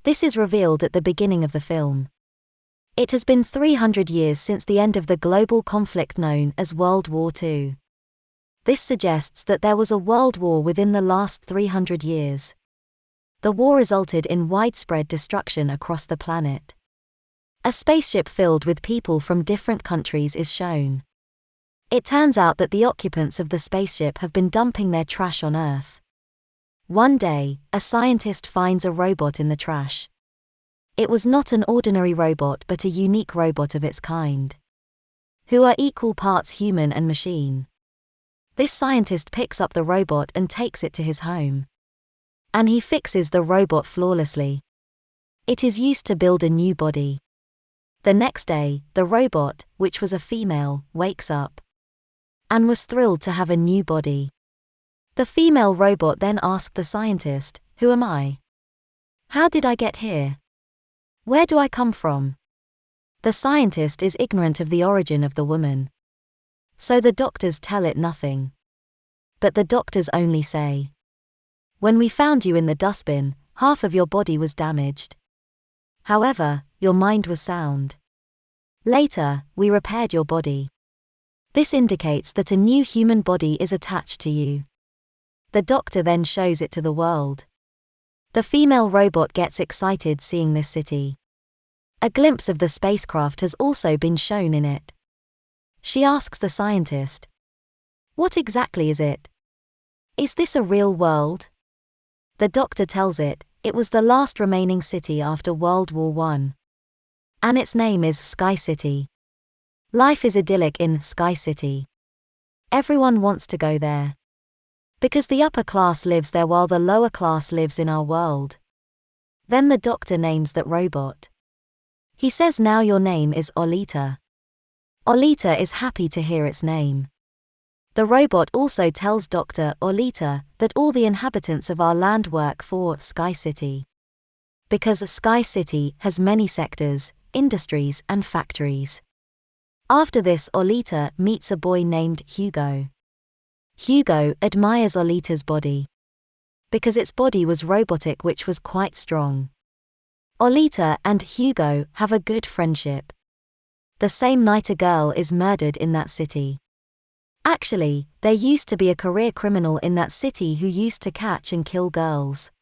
This is revealed at the beginning of the film. It has been 300 years since the end of the global conflict known as World War II. This suggests that there was a world war within the last 300 years. The war resulted in widespread destruction across the planet. A spaceship filled with people from different countries is shown. It turns out that the occupants of the spaceship have been dumping their trash on Earth. One day, a scientist finds a robot in the trash. It was not an ordinary robot but a unique robot of its kind, who are equal parts human and machine. This scientist picks up the robot and takes it to his home. And he fixes the robot flawlessly. It is used to build a new body. The next day, the robot, which was a female, wakes up and was thrilled to have a new body. The female robot then asked the scientist, "Who am I? How did I get here? Where do I come from?" The scientist is ignorant of the origin of the woman. So the doctors tell it nothing. But the doctors only say, "When we found you in the dustbin, half of your body was damaged. However, your mind was sound. Later, we repaired your body." This indicates that a new human body is attached to you. The doctor then shows it to the world. The female robot gets excited seeing this city. A glimpse of the spacecraft has also been shown in it. She asks the scientist, "What exactly is it? Is this a real world?" The doctor tells it was the last remaining city after World War I. And its name is Sky City. Life is idyllic in Sky City. Everyone wants to go there. Because the upper class lives there while the lower class lives in our world. Then the doctor names that robot. He says, "Now your name is Alita." Alita is happy to hear its name. The robot also tells Dr. Alita that all the inhabitants of our land work for Sky City. Because Sky City has many sectors, industries and factories. After this, Alita meets a boy named Hugo. Hugo admires Alita's body. Because its body was robotic, which was quite strong. Alita and Hugo have a good friendship. The same night a girl is murdered in that city. Actually, there used to be a career criminal in that city who used to catch and kill girls.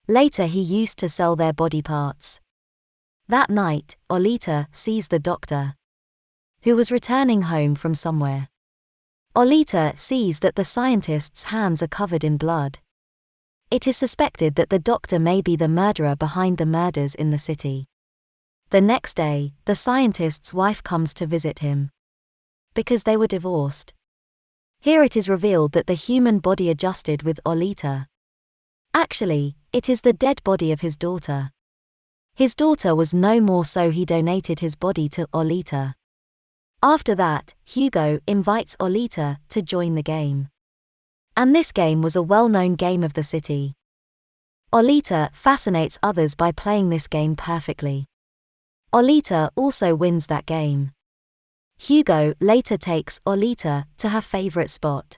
Later he used to sell their body parts. That night, Alita sees the doctor, who was returning home from somewhere. Alita sees that the scientist's hands are covered in blood. It is suspected that the doctor may be the murderer behind the murders in the city. The next day, the scientist's wife comes to visit him. Because they were divorced. Here it is revealed that the human body adjusted with Alita. Actually, it is the dead body of his daughter. His daughter was no more, so he donated his body to Alita. After that, Hugo invites Alita to join the game. And this game was a well-known game of the city. Alita fascinates others by playing this game perfectly. Alita also wins that game. Hugo later takes Alita to her favorite spot.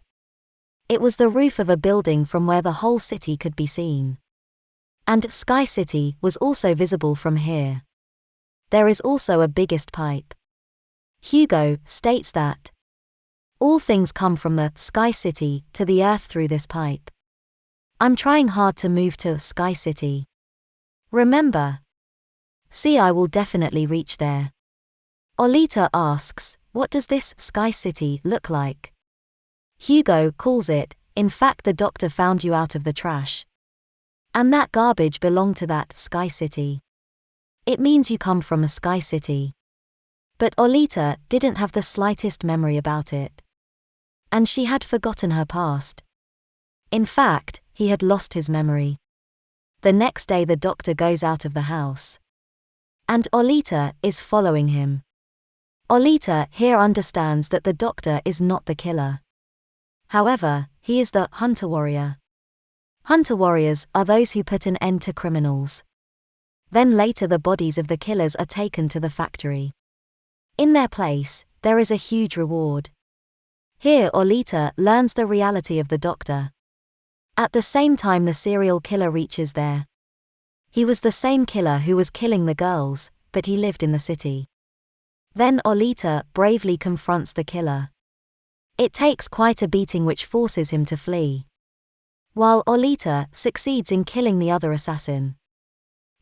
It was the roof of a building from where the whole city could be seen. And Sky City was also visible from here. There is also a biggest pipe. Hugo states that all things come from the Sky City to the Earth through this pipe. I'm trying hard to move to Sky City. Remember? See, I will definitely reach there. Alita asks, "What does this Sky City look like?" Hugo calls it, "In fact, the doctor found you out of the trash. And that garbage belonged to that Sky City. It means you come from a Sky City." But Alita didn't have the slightest memory about it. And she had forgotten her past. In fact, he had lost his memory. The next day the doctor goes out of the house. And Alita is following him. Alita here understands that the doctor is not the killer. However, he is the hunter warrior. Hunter warriors are those who put an end to criminals. Then later the bodies of the killers are taken to the factory. In their place, there is a huge reward. Here Alita learns the reality of the doctor. At the same time the serial killer reaches there. He was the same killer who was killing the girls, but he lived in the city. Then Alita bravely confronts the killer. It takes quite a beating which forces him to flee, while Alita succeeds in killing the other assassin.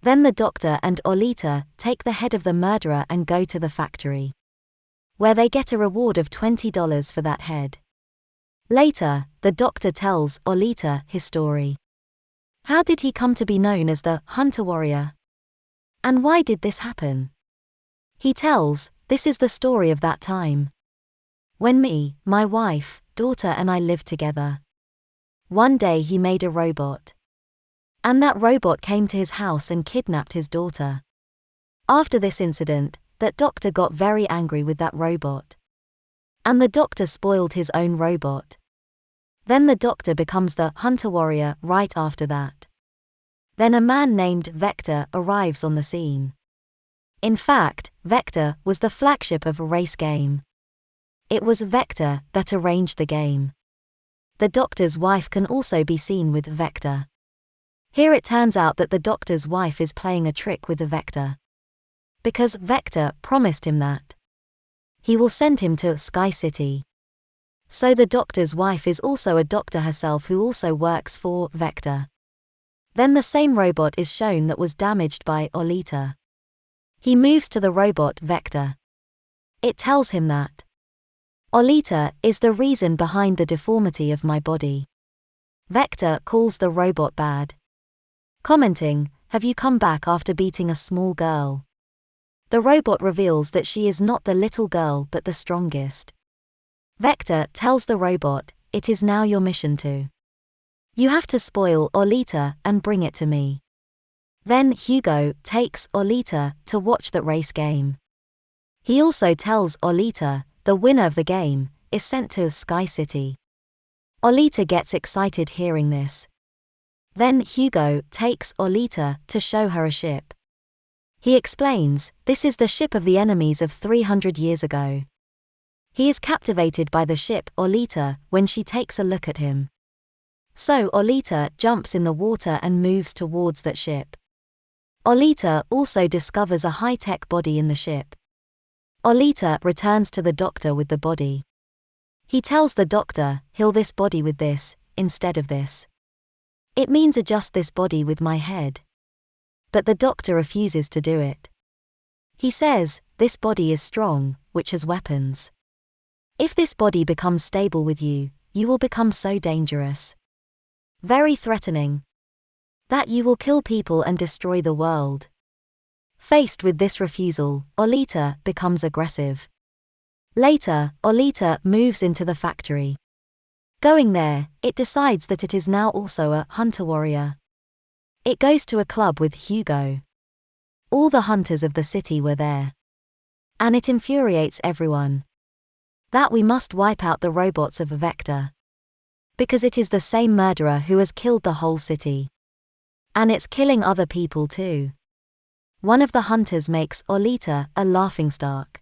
Then the doctor and Alita take the head of the murderer and go to the factory, where they get a reward of $20 for that head. Later, the doctor tells Alita his story. How did he come to be known as the Hunter Warrior? And why did this happen? He tells, this is the story of that time when me, my wife, daughter and I lived together. One day he made a robot. And that robot came to his house and kidnapped his daughter. After this incident, that doctor got very angry with that robot. And the doctor spoiled his own robot. Then the doctor becomes the Hunter Warrior right after that. Then a man named Vector arrives on the scene. In fact, Vector was the flagship of a race game. It was Vector that arranged the game. The doctor's wife can also be seen with Vector. Here it turns out that the doctor's wife is playing a trick with the Vector, because Vector promised him that he will send him to Sky City. So the doctor's wife is also a doctor herself who also works for Vector. Then the same robot is shown that was damaged by Alita. He moves to the robot Vector. It tells him that Alita is the reason behind the deformity of my body. Vector calls the robot bad, commenting, "Have you come back after beating a small girl?" The robot reveals that she is not the little girl but the strongest. Vector tells the robot, "It is now your mission to. You have to spoil Alita and bring it to me." Then Hugo takes Alita to watch that race game. He also tells Alita, the winner of the game is sent to Sky City. Alita gets excited hearing this. Then Hugo takes Alita to show her a ship. He explains, this is the ship of the enemies of 300 years ago. He is captivated by the ship Alita when she takes a look at him. So Alita jumps in the water and moves towards that ship. Alita also discovers a high-tech body in the ship. Alita returns to the doctor with the body. He tells the doctor, "Heal this body with this, instead of this. It means adjust this body with my head." But the doctor refuses to do it. He says, "This body is strong, which has weapons. If this body becomes stable with you, you will become so dangerous, very threatening, that you will kill people and destroy the world." Faced with this refusal, Alita becomes aggressive. Later, Alita moves into the factory. Going there, it decides that it is now also a Hunter Warrior. It goes to a club with Hugo. All the hunters of the city were there. And it infuriates everyone that we must wipe out the robots of Vector, because it is the same murderer who has killed the whole city. And it's killing other people too. One of the hunters makes Alita a laughingstock.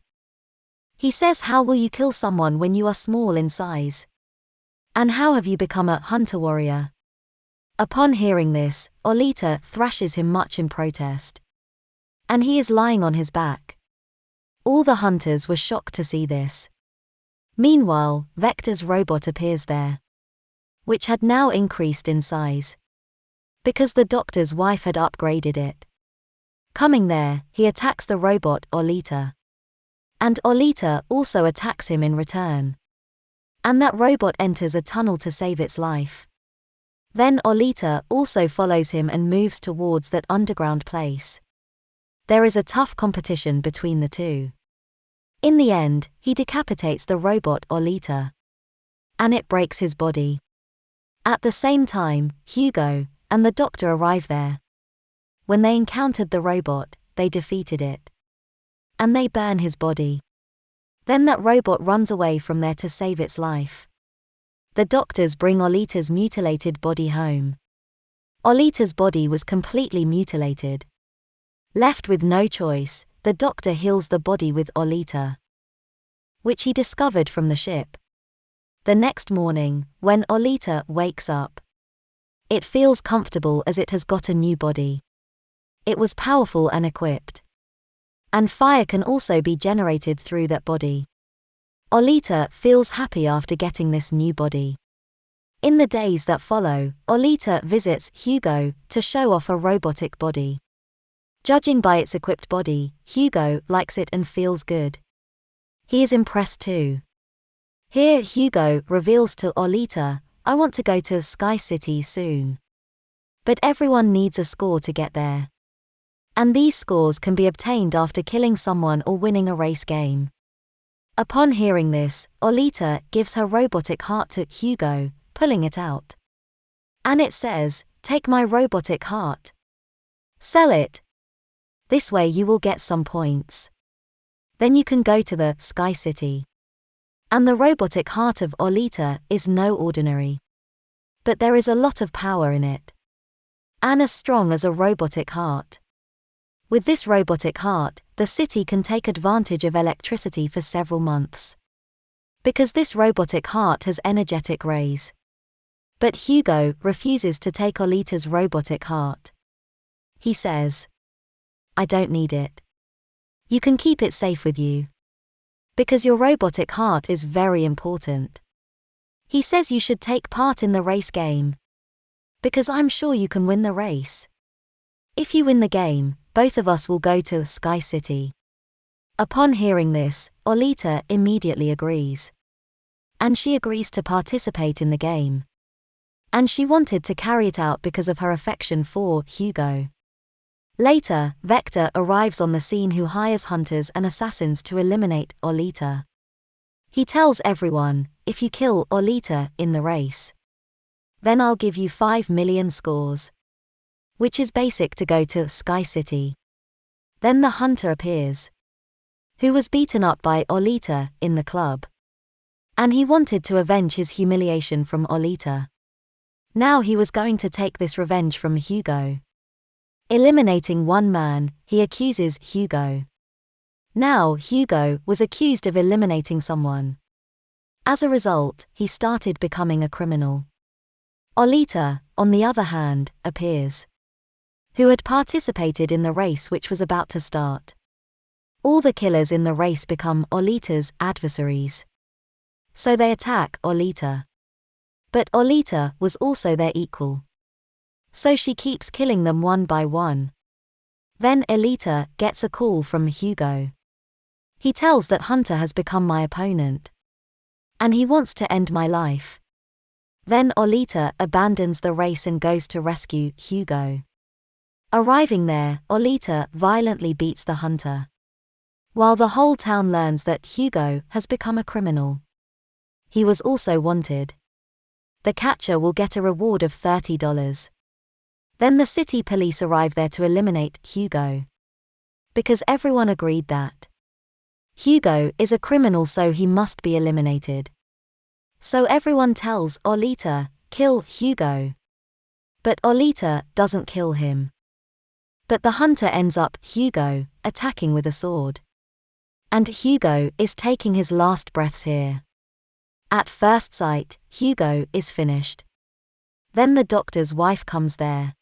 He says, "How will you kill someone when you are small in size? And how have you become a Hunter Warrior?" Upon hearing this, Alita thrashes him much in protest. And he is lying on his back. All the hunters were shocked to see this. Meanwhile, Vector's robot appears there, which had now increased in size, because the doctor's wife had upgraded it. Coming there, he attacks the robot Alita. And Alita also attacks him in return. And that robot enters a tunnel to save its life. Then Alita also follows him and moves towards that underground place. There is a tough competition between the two. In the end, he decapitates the robot Alita, and it breaks his body. At the same time, Hugo and the doctor arrive there. When they encountered the robot, they defeated it, and they burn his body. Then that robot runs away from there to save its life. The doctors bring Alita's mutilated body home. Alita's body was completely mutilated. Left with no choice, the doctor heals the body with Alita, which he discovered from the ship. The next morning, when Alita wakes up, it feels comfortable as it has got a new body. it was powerful and equipped. And fire can also be generated through that body. Alita feels happy after getting this new body. In the days that follow, Alita visits Hugo to show off a robotic body. Judging by its equipped body, Hugo likes it and feels good. He is impressed too. Here Hugo reveals to Alita, "I want to go to Sky City soon. But everyone needs a score to get there. And these scores can be obtained after killing someone or winning a race game." Upon hearing this, Alita gives her robotic heart to Hugo, pulling it out. And it says, "Take my robotic heart. Sell it. This way you will get some points. Then you can go to the Sky City." And the robotic heart of Alita is no ordinary. But there is a lot of power in it. And as strong as a robotic heart. With this robotic heart, the city can take advantage of electricity for several months. Because this robotic heart has energetic rays. But Hugo refuses to take Alita's robotic heart. He says, "I don't need it. You can keep it safe with you. Because your robotic heart is very important." He says you should take part in the race game. Because I'm sure you can win the race. If you win the game, both of us will go to Sky City. Upon hearing this, Alita immediately agrees. And she agrees to participate in the game. And she wanted to carry it out because of her affection for Hugo. Later, Vector arrives on the scene who hires hunters and assassins to eliminate Alita. He tells everyone, "If you kill Alita in the race, then I'll give you 5 million scores." Which is basic to go to Sky City. Then the hunter appears. Who was beaten up by Alita in the club. And he wanted to avenge his humiliation from Alita. Now he was going to take this revenge from Hugo. Eliminating one man, he accuses Hugo. Now Hugo was accused of eliminating someone. As a result, he started becoming a criminal. Alita, on the other hand, appears. Who had participated in the race which was about to start. All the killers in the race become Alita's adversaries. So they attack Alita. But Alita was also their equal. So she keeps killing them one by one. Then Alita gets a call from Hugo. He tells that Hunter has become my opponent. And he wants to end my life. Then Alita abandons the race and goes to rescue Hugo. Arriving there, Alita violently beats the hunter. While the whole town learns that Hugo has become a criminal. He was also wanted. The catcher will get a reward of $30. Then the city police arrive there to eliminate Hugo. Because everyone agreed that Hugo is a criminal, so he must be eliminated. So everyone tells Alita, "Kill Hugo." But Alita doesn't kill him. But the hunter ends up Hugo, attacking with a sword. And Hugo is taking his last breaths here. At first sight, Hugo is finished. Then the doctor's wife comes there.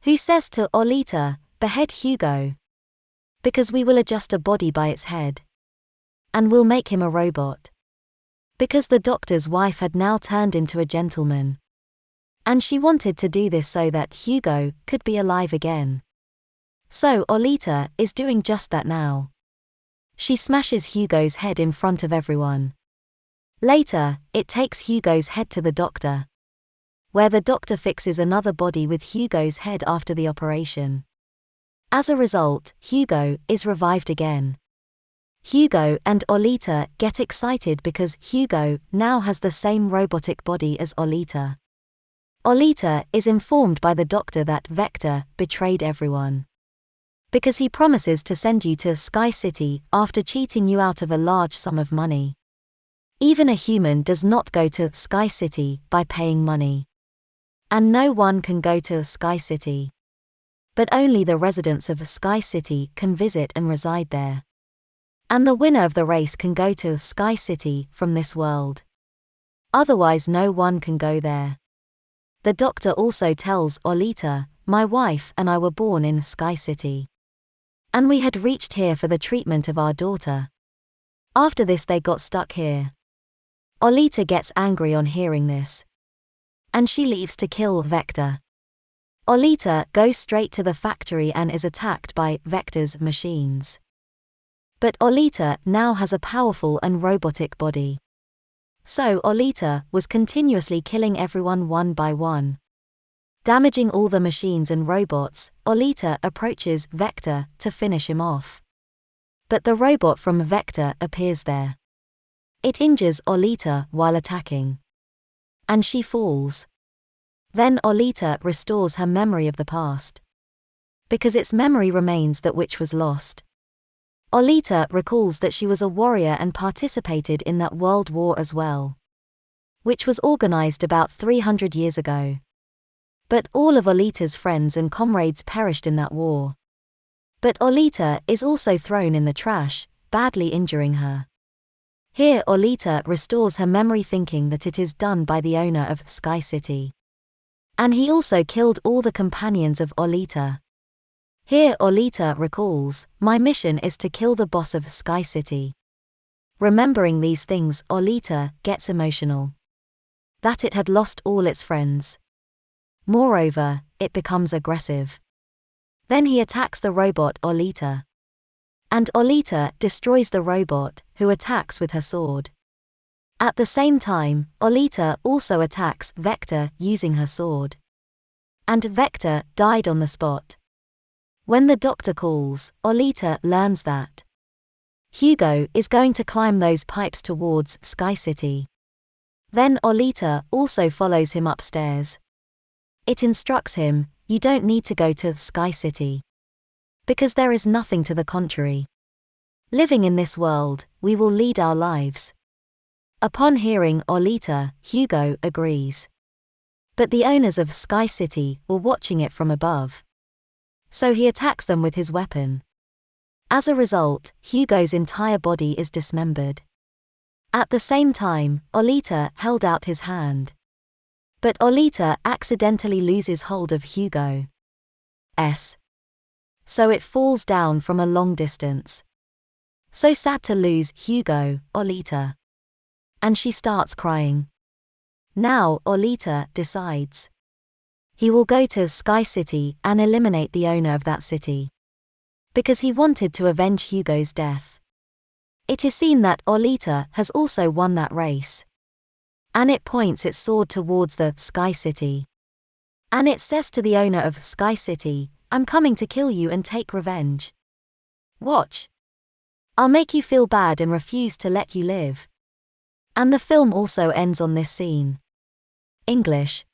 Who says to Alita, "Behead Hugo. Because we will adjust a body by its head. And we'll make him a robot." Because the doctor's wife had now turned into a gentleman. And she wanted to do this so that Hugo could be alive again. So Alita is doing just that now. She smashes Hugo's head in front of everyone. Later, it takes Hugo's head to the doctor. Where the doctor fixes another body with Hugo's head after the operation. As a result, Hugo is revived again. Hugo and Alita get excited because Hugo now has the same robotic body as Alita. Alita is informed by the doctor that Vector betrayed everyone. Because he promises to send you to Sky City after cheating you out of a large sum of money. Even a human does not go to Sky City by paying money. And no one can go to Sky City. But only the residents of Sky City can visit and reside there. And the winner of the race can go to Sky City from this world. Otherwise no one can go there. The doctor also tells Alita my wife and I were born in Sky City. And we had reached here for the treatment of our daughter. After this they got stuck here. Alita gets angry on hearing this. And she leaves to kill Vector. Alita goes straight to the factory and is attacked by Vector's machines. But Alita now has a powerful and robotic body. So Alita was continuously killing everyone one by one. Damaging all the machines and robots, Alita approaches Vector to finish him off. But the robot from Vector appears there. It injures Alita while attacking. And she falls. Then Alita restores her memory of the past. Because its memory remains that which was lost. Alita recalls that she was a warrior and participated in that world war as well. Which was organized about 300 years ago. But all of Alita's friends and comrades perished in that war. But Alita is also thrown in the trash, badly injuring her. Here Alita restores her memory thinking that it is done by the owner of Sky City. And he also killed all the companions of Alita. Here Alita recalls, my mission is to kill the boss of Sky City. Remembering these things, Alita gets emotional. That it had lost all its friends. Moreover, it becomes aggressive. Then he attacks the robot Alita. And Alita destroys the robot, who attacks with her sword. At the same time, Alita also attacks Vector using her sword. And Vector died on the spot. When the doctor calls, Alita learns that Hugo is going to climb those pipes towards Sky City. Then Alita also follows him upstairs. It instructs him, you don't need to go to Sky City. Because there is nothing to the contrary. Living in this world, we will lead our lives. Upon hearing Alita, Hugo agrees. But the owners of Sky City were watching it from above. So he attacks them with his weapon. As a result, Hugo's entire body is dismembered. At the same time, Alita held out his hand. But Alita accidentally loses hold of Hugo's. So it falls down from a long distance. So sad to lose Hugo, Alita. And she starts crying. Now Alita decides. He will go to Sky City and eliminate the owner of that city. Because he wanted to avenge Hugo's death. It is seen that Alita has also won that race. And it points its sword towards the Sky City. And it says to the owner of Sky City, I'm coming to kill you and take revenge. Watch. I'll make you feel bad and refuse to let you live. And the film also ends on this scene. English.